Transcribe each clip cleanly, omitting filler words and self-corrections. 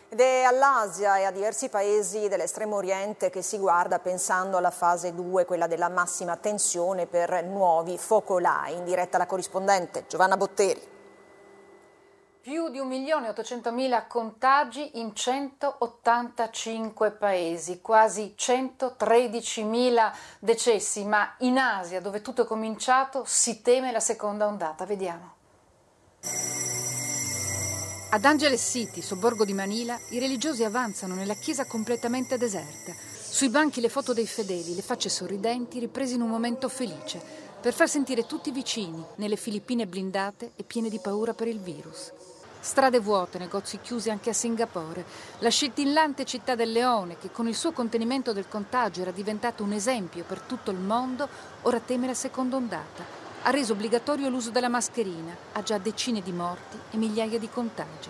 Ed è all'Asia e a diversi paesi dell'estremo oriente che si guarda pensando alla fase 2, quella della massima tensione per nuovi focolai. In diretta la corrispondente Giovanna Botteri. Più di 1.800.000 contagi in 185 paesi, quasi 113.000 decessi, ma in Asia, dove tutto è cominciato, si teme la seconda ondata. Vediamo. Ad Angeles City, sobborgo di Manila, i religiosi avanzano nella chiesa completamente deserta. Sui banchi le foto dei fedeli, le facce sorridenti, riprese in un momento felice, per far sentire tutti vicini, nelle Filippine blindate e piene di paura per il virus. Strade vuote, negozi chiusi anche a Singapore. La scintillante città del Leone, che con il suo contenimento del contagio era diventata un esempio per tutto il mondo, ora teme la seconda ondata. Ha reso obbligatorio l'uso della mascherina, ha già decine di morti e migliaia di contagi.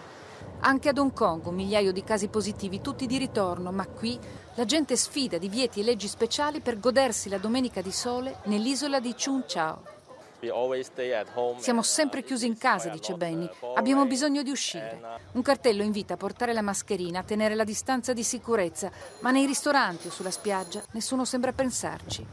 Anche ad Hong Kong un migliaio di casi positivi, tutti di ritorno, ma qui la gente sfida divieti e leggi speciali per godersi la domenica di sole nell'isola di Chung Chau. Siamo sempre chiusi in casa, dice Benny. Abbiamo bisogno di uscire. Un cartello invita a portare la mascherina, a tenere la distanza di sicurezza, ma nei ristoranti o sulla spiaggia nessuno sembra pensarci.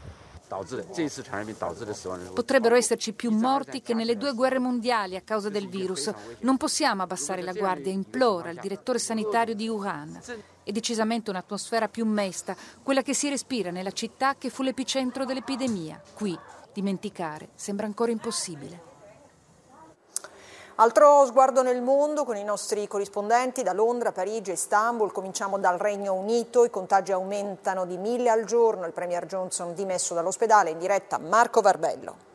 Potrebbero esserci più morti che nelle 2 guerre mondiali a causa del virus. Non possiamo abbassare la guardia, implora il direttore sanitario di Wuhan. È decisamente un'atmosfera più mesta, quella che si respira nella città che fu l'epicentro dell'epidemia. Qui dimenticare sembra ancora impossibile. Altro sguardo nel mondo con i nostri corrispondenti da Londra, Parigi e Istanbul. Cominciamo dal Regno Unito. I contagi aumentano di 1000 al giorno. Il premier Johnson dimesso dall'ospedale. In diretta Marco Barbello.